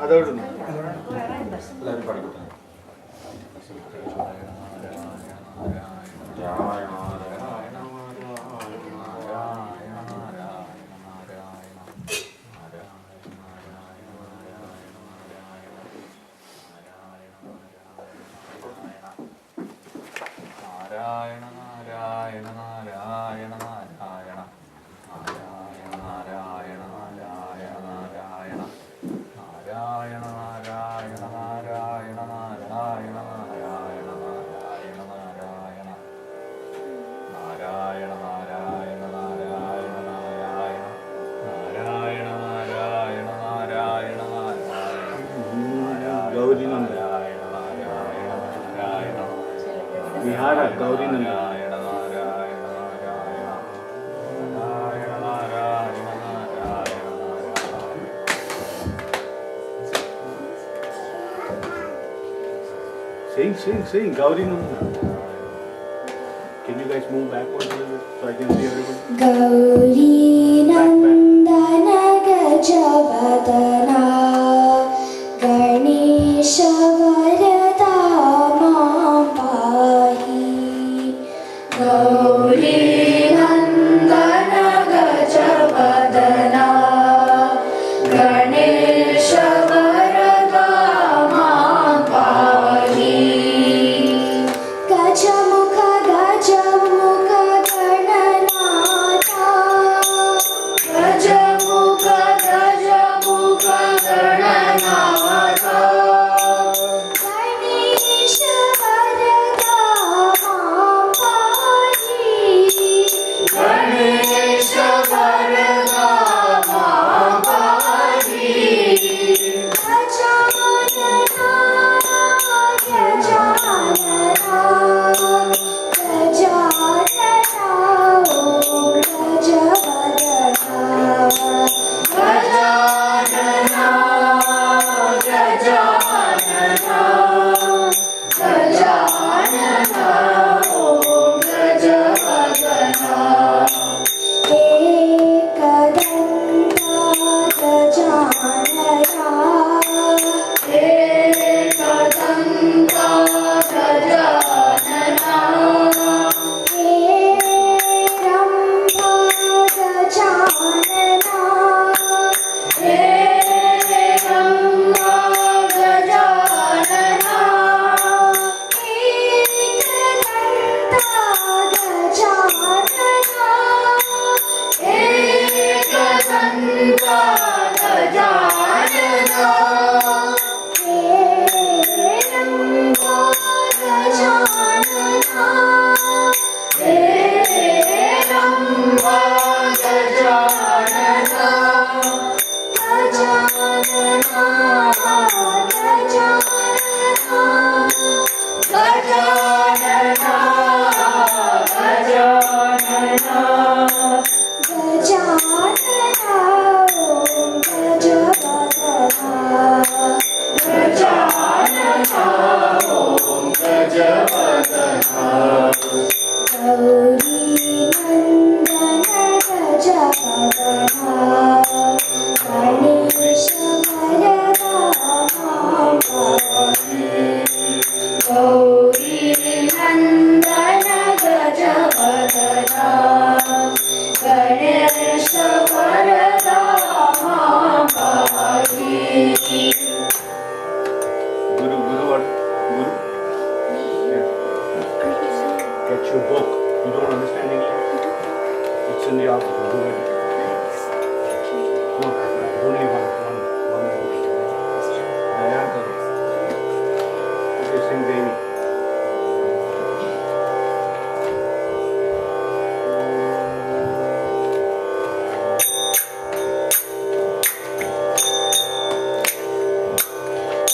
അതോടുന്നു Gauri Nandan Sing, Gauri Nandana. Can you guys move backwards a little bit so I can see everybody? Gauri Nandana Gajavadana Ganesha Varada Mam Pahi. Gauri Nandana Gajavadana Ganesha Varada Mam Pahi. Gajamukha Gananatha Gajamukha Gananatha Ganesha Varada Mam Pahi. Ganesha Varada Mam Pahi. Gajanana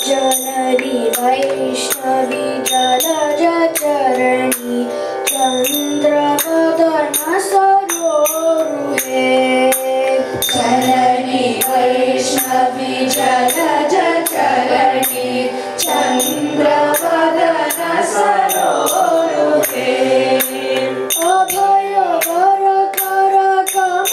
जननी वैष्णवी जलजचरणी चंद्रवदन सरोरुहे। जननी वैष्णवी जलजचरणी चंद्रवदन सरोरुहे। अभय वर कर कमल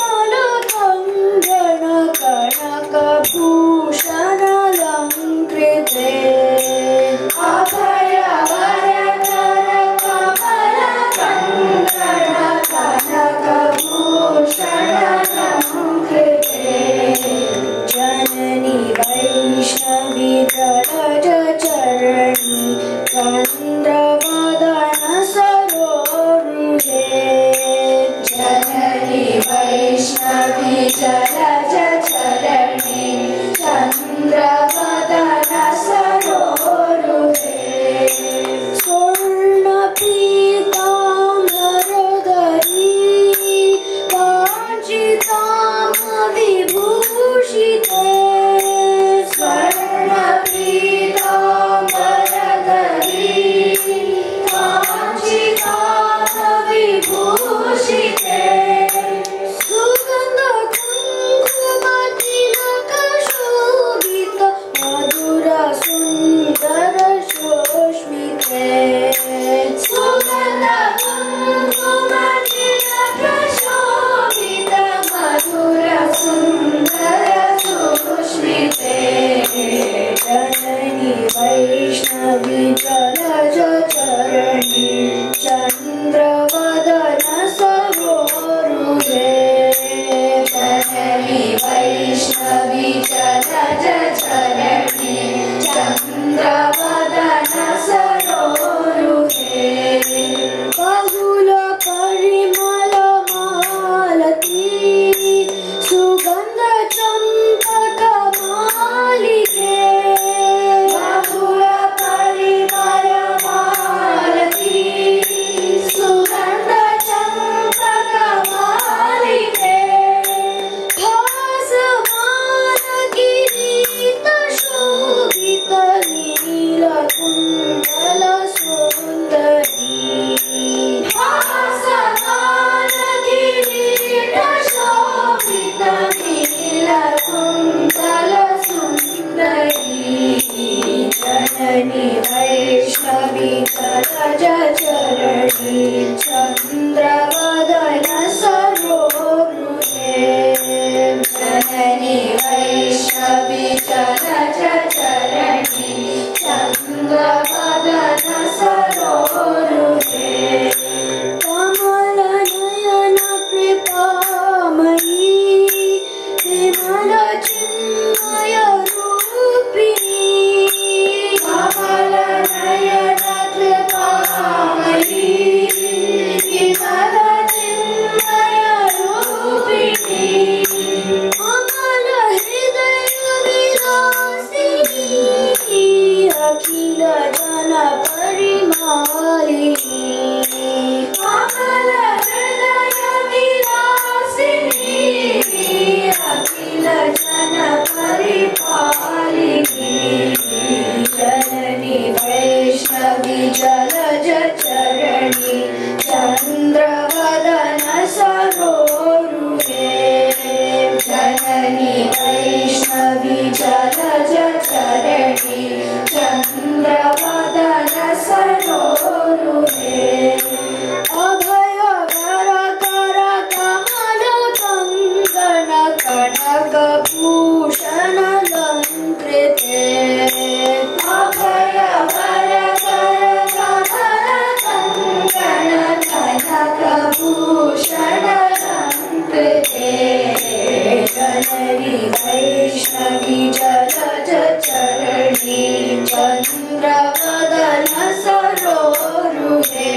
वैष्णवी जलज चरणी चंद्रवदन सरोरुहे जननी वैष्णवी जलज चरणी चंद्रवदन सरोरुहे बहुल परिमल मालती सुगंध चंपक मालिके बहुल परिमल मालती सुगंध चंपक मालिके भासमान किरीट शोभित नील कुंडल सुंदरी भासमान किरीट शोभित नील कुंडल सुंदरी जननी वैष्णवी जलज चरणी चंद्रवदन सरोरुहे जननी वैष्णवी जलज चरणी चंद्रवदन सरोरुहे कमल नयन कृपामयी विमल चिन्मय रूपिणी कमल नयन कृपामयी विमल चिन्मय रूपिणी अमल हृदय विलासिनी अखिल जन परिमालिनी अमल हृदय विलासिनी अखिल जन परिपालिनी जननी वैष्णवी जलज चरणी चंद्रवदन सरोरुहे जननी वैष्णवी जलज चरणी चंद्रवदन सरोरुहे अभय वर कर कमल कंगन कनक भूषण लंकृते अभय वर कर कमल कंगन कनक भूषण लंकृते जननी वैष्णवी जलज चरणी चंद्रवदन सरोरुहे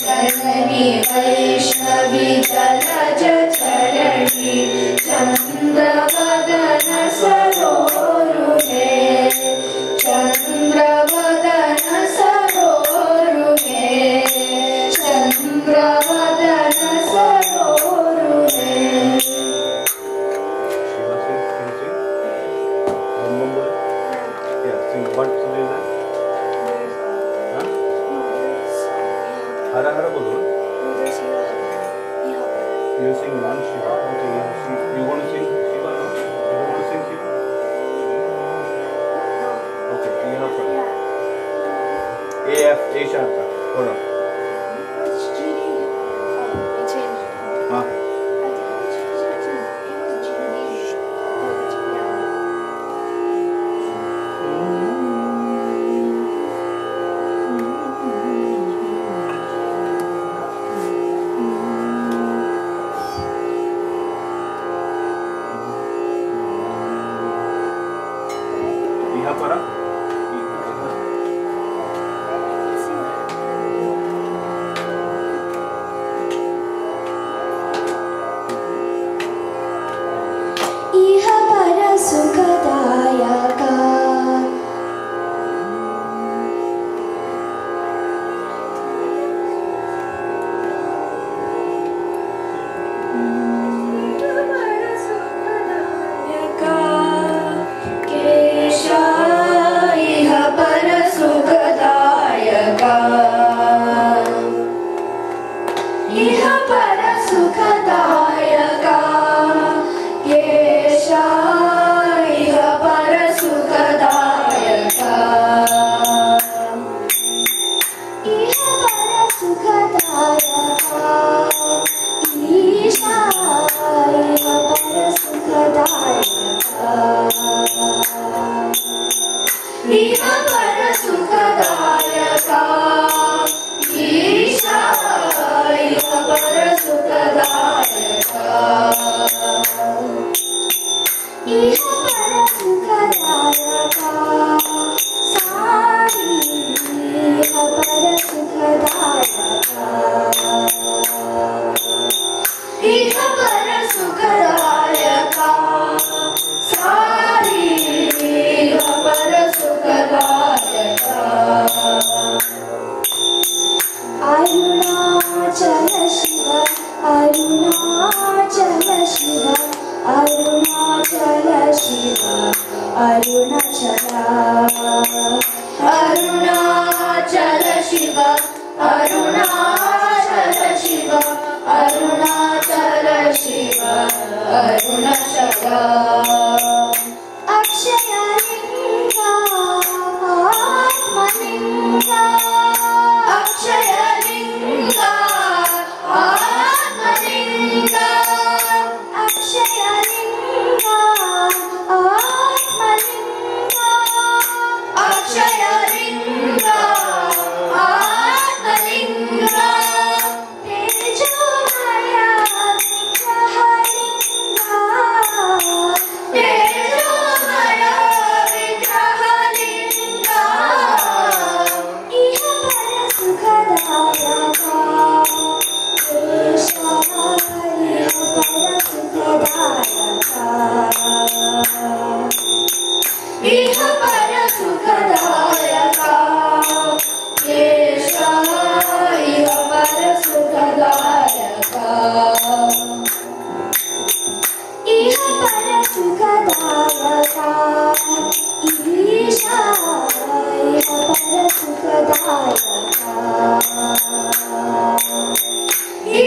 जननी वैष्णवी जलज चरणी Chandravadan सरोरुहे Chandravadan सरोरुहे Chandravadan सरोरुहे Shiva sing, can you sing? One number? Yeah, sing. What song is that? Huh? Hara Hara bolo. You sing one Shiva. Okay, you want to sing Shiva? No? You don't want to sing Shiva? Okay, you have problem. A sharp. Hold on. Huh? Para? Arunachal Shiv Arunachal Shiv Arunachal Shiv Arunachal अक्षयलिंगा आत्मलिंगा अक्षयलिंगा आत्मलिंगा अक्षयलिंगा आत्मलिंगा अक्षयलिंगा आत्मलिंगा तेजोमया विग्रहलिंगा तेजोमया विग्रहलिंगा इह परसुखदायका केशवाय परसुखदायका इह परसुखदायका केशवाय परसुखदायका इह परसुखदायका ईशाय परसुखदायका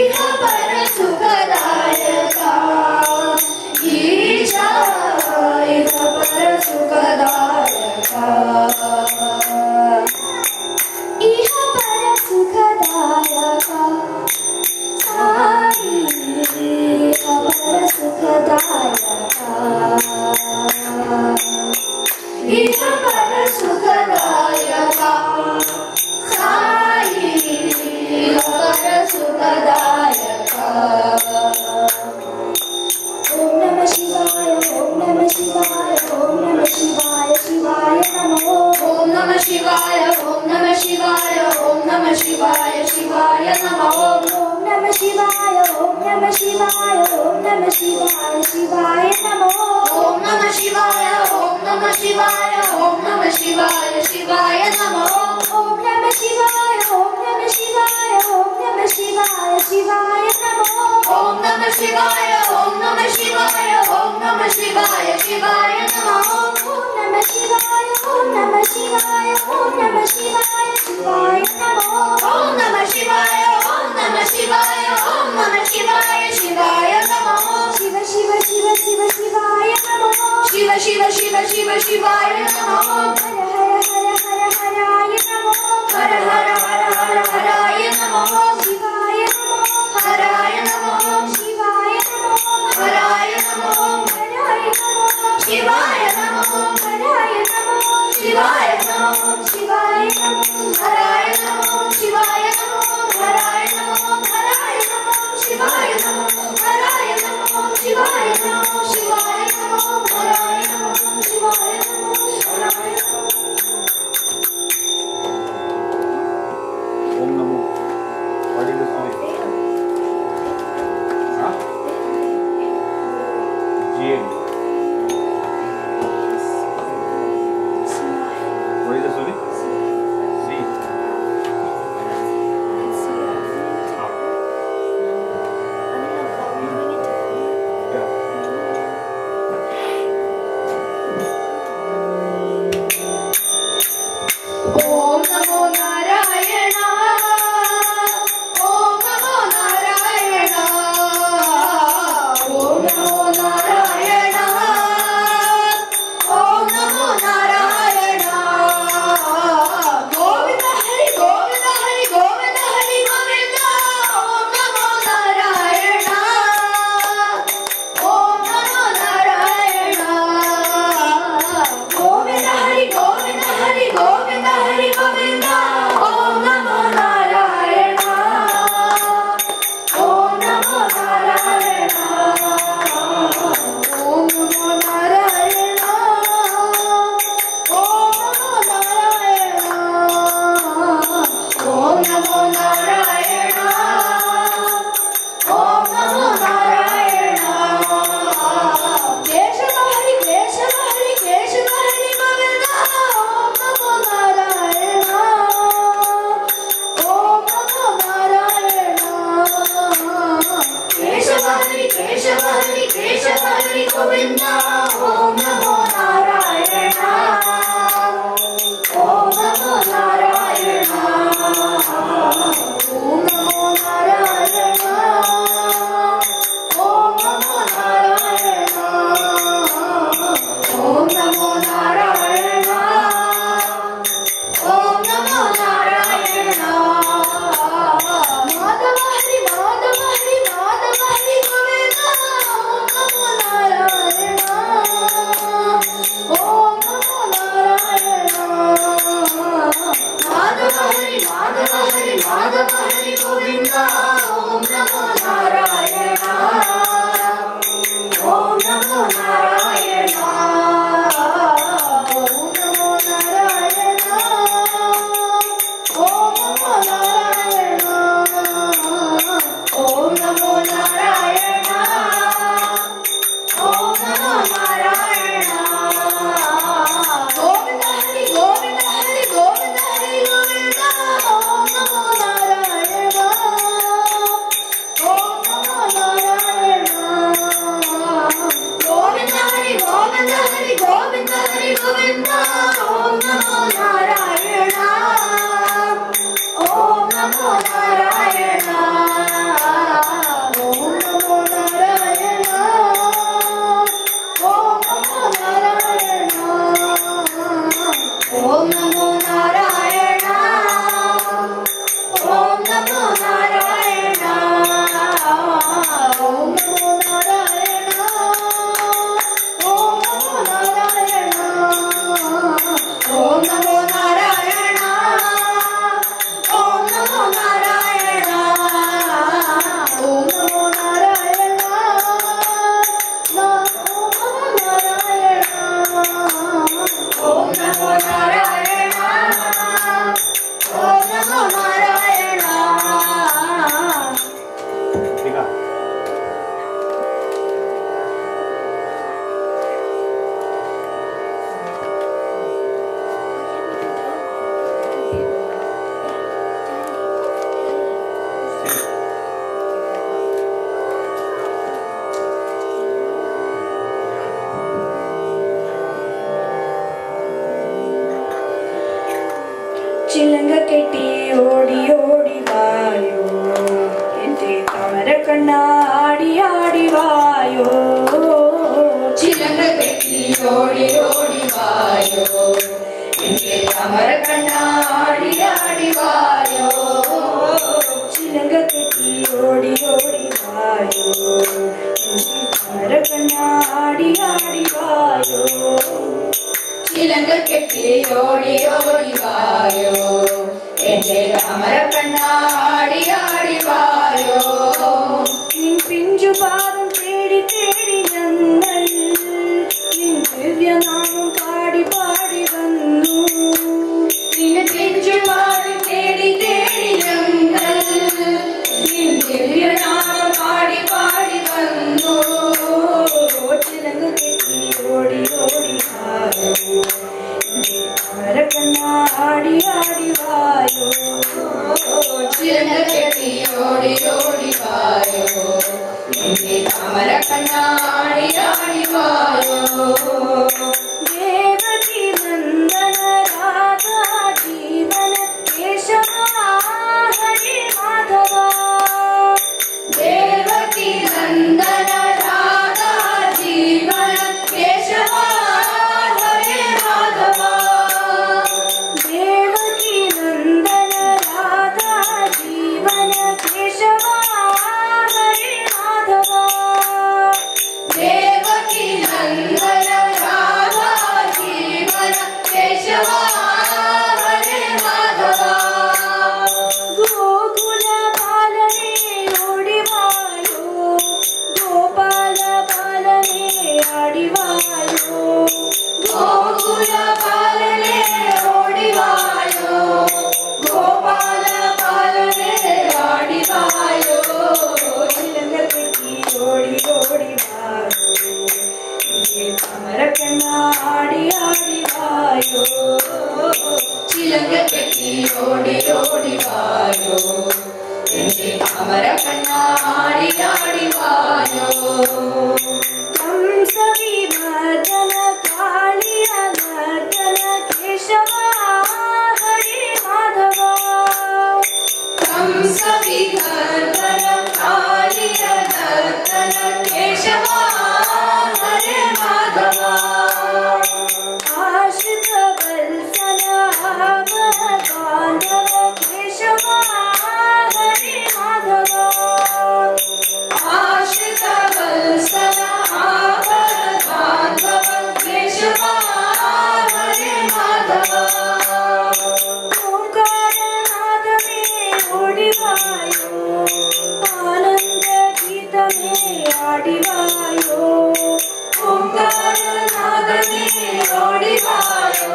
इह परसुखदायका ईशाय परसुखदायका इह परसुखदायका साई इह परसुखदायका इह परसुखदायका साई इह परसुखदायका ओम नमः शिवाय ओम नमः शिवाय ओम नमः शिवाय शिवाय नमो ओम नमः शिवाय ओम नमः शिवाय ओम नमः शिवाय शिवाय नमो ओम नमः शिवाय ओम नमः शिवाय ओम नमः शिवाय शिवाय नमो ओम नमः शिवाय ओम नमः शिवाय ओम नमः शिवाय शिवाय नमो ओम नमः शिवाय ओम नमः शिवाय ओम नमः शिवाय शिवाय नमो ओम नमः शिवाय ओम नमः शिवाय ओम नमः शिवाय शिवाय नमो ओम नमः शिवाय ओम नमः शिवाय ओम नमः शिवाय शिवाय नमो ओम नमः शिवाय ओम नमः शिवाय ओम नमः शिवाय शिवाय नमो शिव शिव शिव शिव शिवाय नमो शिव शिव शिव शिव शिवाय नमो हर हर हर हर हर ചിലങ്ക കെട്ടി ഓടി ഓടി വായോ എന്റെ താമര കണ്ണാടി ആടി വായോ ചിലങ്ക കെട്ടി ഓടി ഓടി വായോ എന്റെ താമര കണ്ണാടി ആടി വായോ ചിലങ്ക കെട്ടി ഓടി ഓടി വായോ എന്റെ താമര കണ്ണാടി ആടി വായോ ചിലങ്ക കെട്ടി ഓടി ഓടി വായോ എന്റെ താമര കണ്ണാടി ആടി വായോ നിൻ പിഞ്ചു പാദം തേടി തേടി ഞങ്ങൾ നിൻ ദിവ്യനാമം പാടി പാടി വന്നു നിൻ പിഞ്ചു പാദം തേടി തേടി ഞങ്ങൾ നിൻ ദിവ്യനാമം പാടി പാടി വന്നു ചിലങ്ക കെട്ടി ഓടി ഓടി വായോ താമര കണ്ണാടി ആടി വായോ ചിലങ്ക കെട്ടി ഓടി ഓടി വായോ എന്റെ താമര കണ്ണാടി ആടി വായോ ദേവകി നന്ദന രാധാ ജീവന കേശവ ഹരി മാധവ ദേവകി നന്ദന രാധാ ജീവന കേശവ ഹരി മാധവ ദേവകി നന്ദന രാധാ ജീവന കേശവ ഹരി മാധവ ദേവകി നന്ദന രാധാ ജീവന കേശവ ഹരി മാധവ ഗോകുല ബാലനേ ഓടി വായോ ഗോപാല ബാലനേ ആടി വായോ ഗോകുല ബാലനേ ഓടി വായോ ഗോപാല ബാലനേ ആടി വായോ ചിലങ്ക കെട്ടി ഓടി ഓടി വായോ എന്റെ താമര കണ്ണാടി ആടി വായോ ചിലങ്ക കെട്ടി ഓടി ഓടി വായോ എന്റെ താമര കണ്ണാടി ആടി വായോ कंसविमर्दन कालिय नर्दन केशव हरि माधव कंसविमर्दन कालिय नर्दन केशव हरि माधव आश्रित वत्सल बांधव केशव हरि माधव आश्रित वत्सल केशव हरि माधव ओंकारनाद में ओडी वायो आनंद गीत में आडी वायो ओंकारनाद में ओडी वायो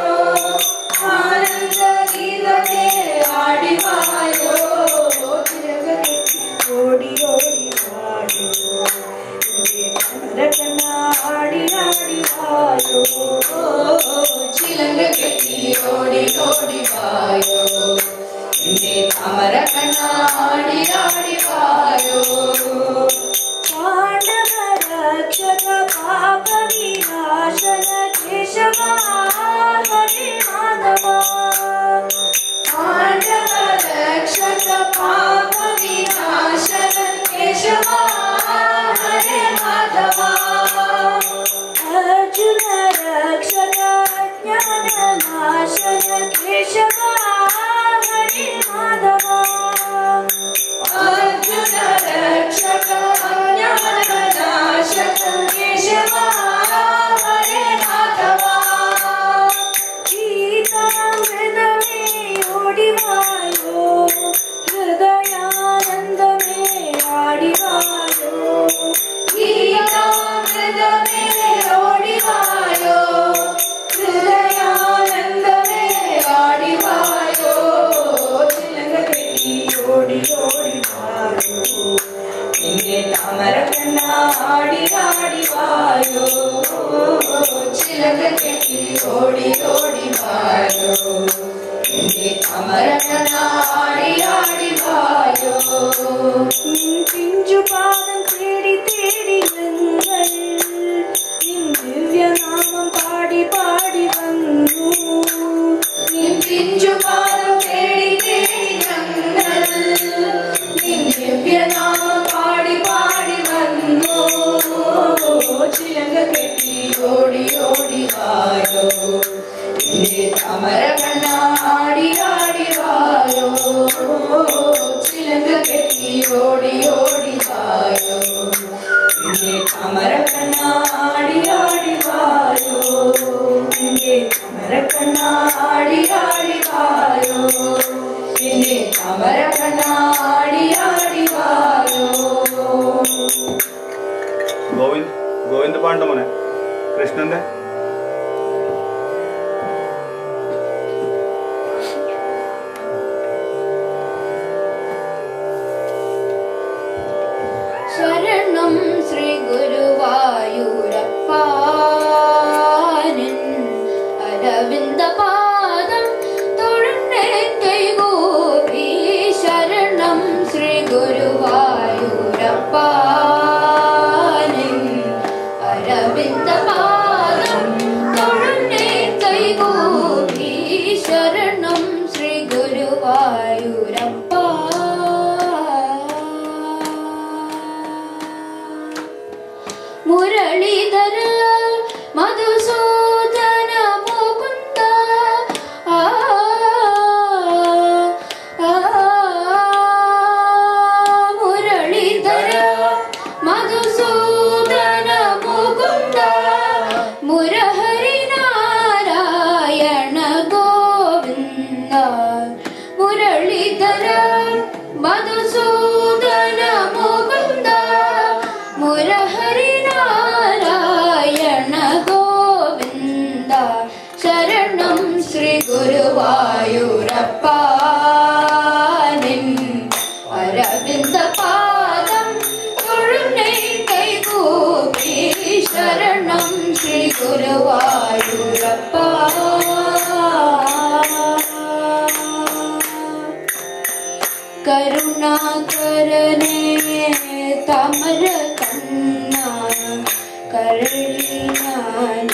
आनंद गीत में आडी वायो ओडी ओडी वायो तामर कन्नाडी आडी वायो चिलंग कट्टी ओडी ओडी वायो एंटे तामर कन्नाडी आडी वायो पांडव रक्षक पाप विनाशन केशव हरि माधव पांडव रक्षक पाप विनाशन केशव हरि माधव अर्जुन रक्षक ज्ञान नाशन केशव हरि माधव अर्जुन रक्षक ज्ञान नाशक केशव हरि माधव गीतामृत में ओडी वायो हृदयानंद में आडी वायो गीतामृत में ओडी वायो हृदयानंद में आडी वायो चिलंग कट्टी ओडी ओडी वायो एंटे तामर कन्नाडी आडी वायो चिलंग कट्टी ओडी ओडी वायो एंटे तामर कन्नाडी आडी वायो निन पिंजु पादम तेडी तेडी ഞങ്ങൾ നിൻ ദിവ്യനാമം പാടി പാടി വന്നു നിൻ പിഞ്ചു പാദം മോനെ കൃഷ്ണന്റെ ശരണം ശ്രീ ഗുരുവായൂരപ്പ അരവിന്ദ പാദം തൊഴുന്നേ കൈകൂപ്പി ശരണം ശ്രീ ഗുരുവായൂരപ്പ അരവിന്ദ പാദം തൊഴുന്നേ കൈകൂപ്പി ശരണം ശ്രീ ഗുരുവായൂരപ്പ മുരളീധര മധുസൂദന മുകുന്ദ മുരളീധര മധുസൂദന മുകുന്ദ മുരഹരി നാരായണ ഗോവിന്ദ മുരളീധര മധുസൂദന മുകുന്ദ മുരഹരി നാരായണ ഗോവിന്ദ ശരണം ശ്രീ ഗുരുവായൂരപ്പ അരവിന്ദ പാദം തൊഴുന്നേ കൈകൂപ്പി ശരണം ശ്രീ ഗുരുവായൂരപ്പ കരുണാകരനേ തമര കണ്ണ കരളിനാൻ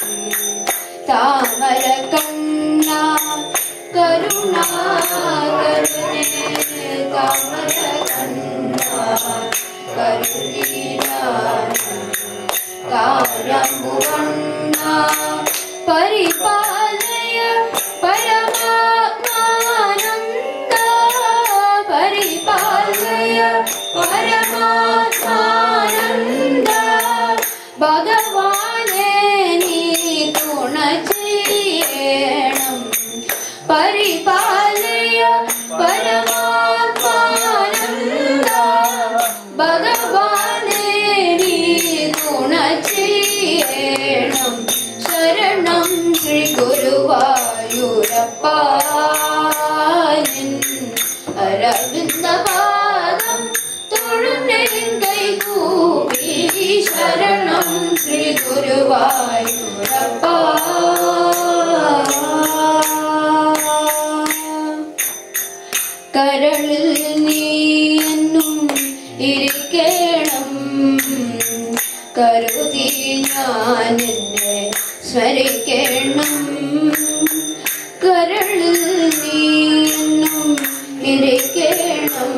താമര കണ്ണ കരുണാകരനേ താമര കണ്ണ കരളിനാൻ താരമ്പുവണ്ണ പരിപാലയ പരമാത്മാനന്ദ പരിപാലയ പരമാത്മാനന്ദ ഭഗവാനേ നീ തുണ ചെയ്യണം പരിപാലയ പരമാത്മാനന്ദ ഭഗവാനേ നീ തുണ ചെയ്യണം ശരണം ശ്രീ ഗുരുവായൂരപ്പ അരവിന്ദ പാദം തൊഴുന്നേ കൈകൂപ്പി ശരണം ശ്രീ ഗുരുവായൂരപ്പ കരളിൽ നീ എന്നും ഇരിക്കണം കരുതി ഞാൻ എന്നെ സ്മരിക്കണം കരളിൽ നീ എന്നും ഇരിക്കണം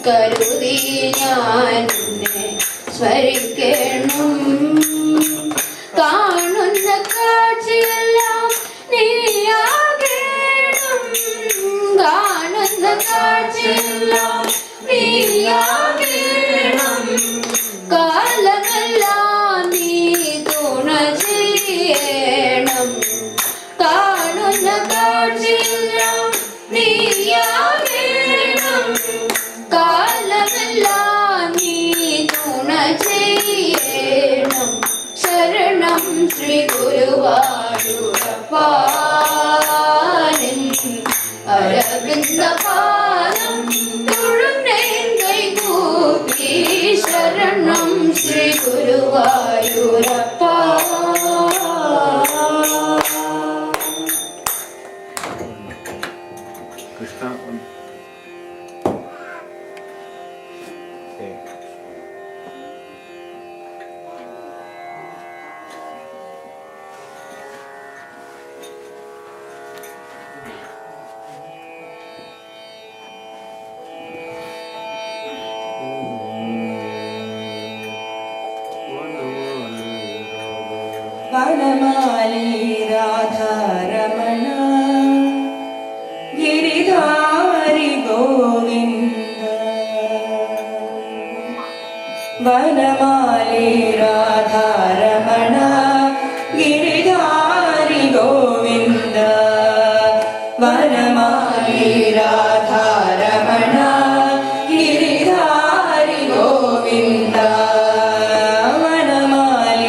കരുതി ഞാൻ എന്നെ സ്മരിക്കണം കാണുന്ന കാഴ്ചയെല്ലാം നീയാകണം കാണുന്ന കാഴ്ചയെല്ലാം നീയാകണം കാലമെല്ലാം നീ തുണ ചെയ്യണം കാണുന്ന കാഴ്ചയെല്ലാം നീയാകണം കാലമെല്ലാം നീ തുണ ചെയ്യണം ശരണം ശ്രീ ഗുരുവായൂരപ്പ അരവിന്ദ പാദം തൊഴുന്നേ കൈകൂപ്പി ശരണം ശ്രീ ഗുരുവായൂരപ്പ കൃഷ്ണ വനമാലി രാധാരമണ ഗിരിധാരി ഗോവിന്ദ വനമാലി രാധാരമണ ഗിരിധാരി ഗോവിന്ദ വനമാലി രാധാരമണ ഗിരിധാരി ഗോവിന്ദ വനമാലി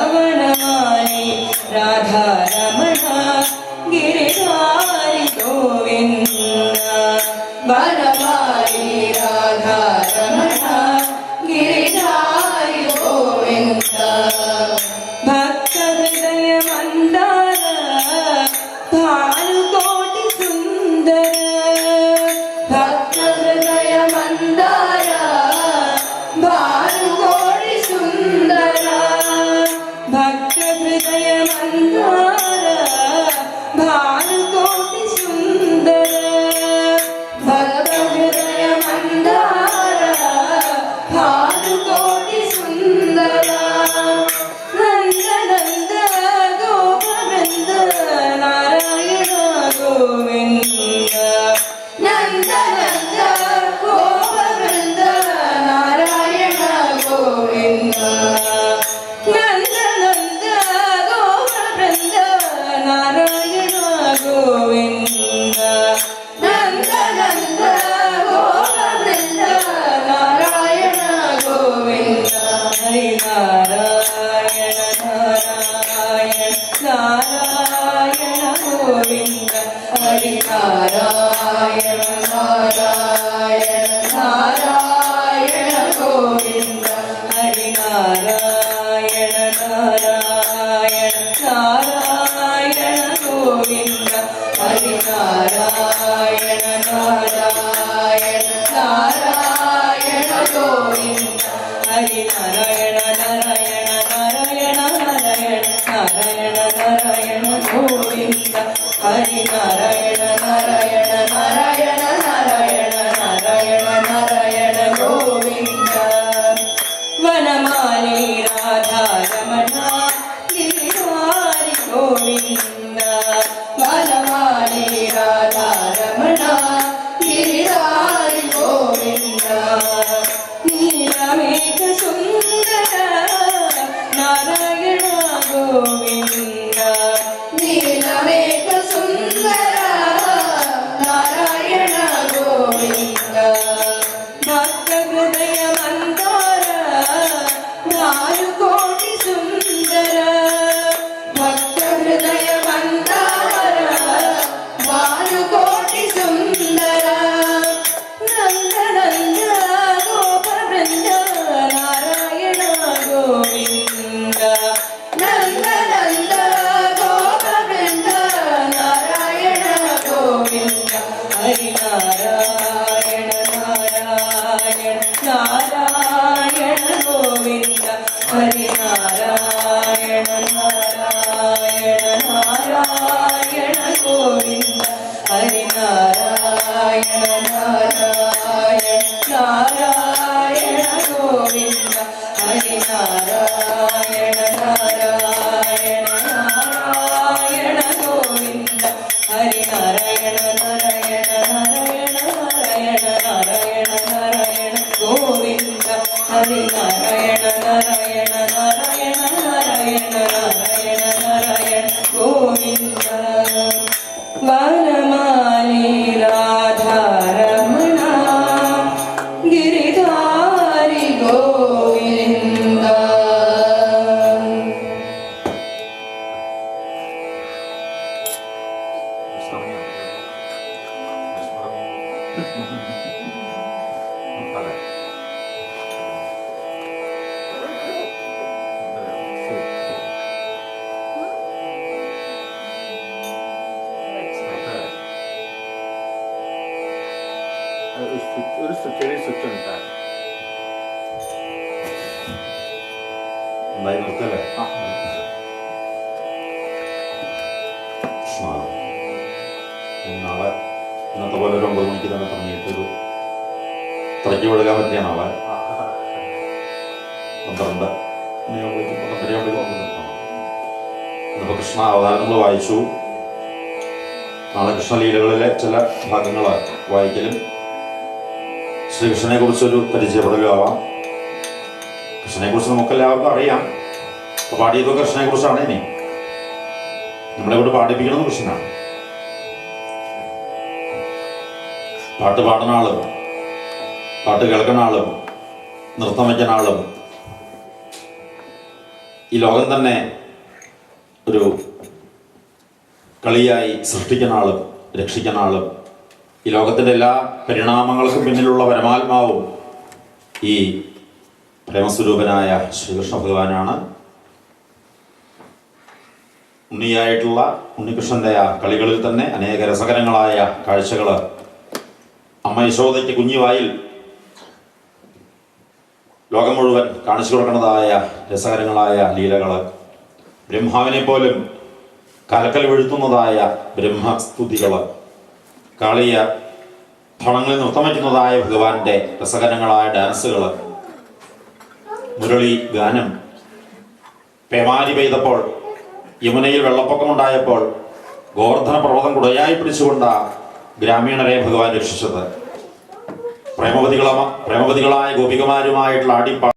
വനമാലി രാധാരമണ ഗിരിധാരി ഗോവിന്ദ വനമാലി രാധാരമണ ഗിരിധാരി ഗോവിന്ദ ഭക്തഹൃദയ മന്ദാര ഭാനുകോടി സുന്ദര ഭക്തഹൃദയ മന്ദാര ഭാനുകോടി സുന്ദര ഭക്തഹൃദയ മന്ദാര ഭാനുകോടി സുന്ദര ഭക്തഹൃദയ മന്ദാര ഭാനുകോടി സുന്ദര നന്ദ നന്ദ ഗോപവൃന്ദ നാരായണ ഗോവിന്ദ നന്ദ നന്ദ ഗോപവൃന്ദ നാരായണ ഗോവിന്ദ നന്ദ നന്ദ ഗോപവൃന്ദ നാരായണ ഗോവിന്ദ നന്ദ നന്ദ ഗോപവൃന്ദ നാരായണ ഗോവിന്ദ ഹരിനാരായണ നാരായണ നാരായണ ഗോവിന്ദ ഹരിനാരായണ നാരായണ നാരായണ ഗോവിന്ദ ഹരിനാരായണ നാരായണ നാരായണ ഗോവിന്ദ ഹരിനാരായണ നാരായണ നാരായണ ഗോവിന്ദ ഹരിനാരായണ നാരായണ നാരായണ നാരായണ നാരായണ നാരായണ ഗോവിന്ദ ഹരിനാരായണ നാരായണ നാരായണ നാരായണ നാരായണ നാരായണ ഗോവിന്ദ വനമാലി രാധാരമണ ഗിരിധാരി ഗോവിന്ദ വനമാലി രാധാരമണ ഗിരിധാരി ഗോവിന്ദ നീലമേഘ സുന്ദര നാരായണ ഗോവിന്ദ നീലമേഘ സുന്ദര നാരായണ ഗോവിന്ദ ഭക്തഹൃദയ മന്ദാര ഭാനുകോടി സുന്ദര ഭക്തഹൃദയ മന്ദാര ഭാനുകോടി സുന്ദര നന്ദ നന്ദ ഗോപവൃന്ദ നാരായണ ഗോവിന്ദ നന്ദ നന്ദ ഗോപവൃന്ദ നാരായണ ഗോവിന്ദ ഹരിനാരായണ നാരായണ നാരായണ ഗോവിന്ദ ഹരിനാരായണ നാരായണ നാരായണ ഗോവിന്ദ ഹരിനാരായണ നാരായണ നാരായണ ഗോവിന്ദ ഹരിനാരായണ നാരായണ നാരായണ ഗോവിന്ദ ഹരിനാരായണ നാരായണ നാരായണ നാരായണ നാരായണ നാരായണ ഗോവിന്ദ ഹരിനാരായണ നാരായണ നാരായണ നാരായണ നാരായണ നാരായണ ഗോവിന്ദ വനമാലി രാധാരമണ ഗിരിധാരി ഗോവിന്ദ ഒരു ചെറിയ സ്വിച്ച് ഉണ്ട്. എന്തായി നിർത്തല്ലേ? നാളെ ഇന്നത്തെ പോലെ ഒരു 9 മണിക്ക് തന്നെ തുടങ്ങിയിട്ടൊരു ഇത്രയ്ക്ക് വിടുക പറ്റിയ നാളെ 12 ഇന്നിപ്പോൾ കൃഷ്ണ അവതാരങ്ങൾ വായിച്ചു. നാളെ കൃഷ്ണലീലകളിലെ ചില ഭാഗങ്ങൾ വായിക്കലും ശ്രീകൃഷ്ണനെ കുറിച്ചൊരു പരിചയപ്പെടലും ആവാം. കൃഷ്ണനെ കുറിച്ച് നമുക്കെല്ലാവർക്കും അറിയാം. അപ്പോൾ പാടിയതൊക്കെ കൃഷ്ണനെ കുറിച്ചാണ്. ഇനി നമ്മളെ കൊണ്ട് പാടിപ്പിക്കുന്നത് കൃഷ്ണനാണ്. പാട്ട് പാടുന്ന ആളും പാട്ട് കേൾക്കുന്ന ആളും നൃത്തം വയ്ക്കുന്ന ആളും ഈ ലോകം തന്നെ ഒരു കളിയായി സൃഷ്ടിക്കുന്ന ആളും രക്ഷിക്കുന്ന ആളും ഈ ലോകത്തിൻ്റെ എല്ലാ പരിണാമങ്ങൾക്കും പിന്നിലുള്ള പരമാത്മാവും ഈ പ്രേമസ്വരൂപനായ ശ്രീകൃഷ്ണ ഭഗവാനാണ്. ഉണ്ണിയായിട്ടുള്ള ഉണ്ണികൃഷ്ണൻ്റെ ആ കളികളിൽ തന്നെ അനേക രസകരങ്ങളായ കാഴ്ചകൾ, അമ്മ യശോദയ്ക്ക് കുഞ്ഞുവായിൽ ലോകം മുഴുവൻ കാണിച്ചു കൊടുക്കുന്നതായ രസകരങ്ങളായ ലീലകൾ, ബ്രഹ്മാവിനെ പോലും കലക്കൽ വീഴ്ത്തുന്നതായ ബ്രഹ്മസ്തുതികൾ, കാളിയ ഭണങ്ങളിൽ നൃത്തം വയ്ക്കുന്നതായ ഭഗവാന്റെ രസകരങ്ങളായ ഡാൻസുകൾ, മുരളി ഗാനം, പേമാരി പെയ്തപ്പോൾ യമുനയിൽ വെള്ളപ്പൊക്കമുണ്ടായപ്പോൾ ഗോവർദ്ധന പർവ്വതം കുടയായി പിടിച്ചുകൊണ്ട ഗ്രാമീണരെ ഭഗവാൻ രക്ഷിച്ചത്, പ്രേമവതികളായ ഗോപികമാരുമായിട്ടുള്ള ആടിപ്പാ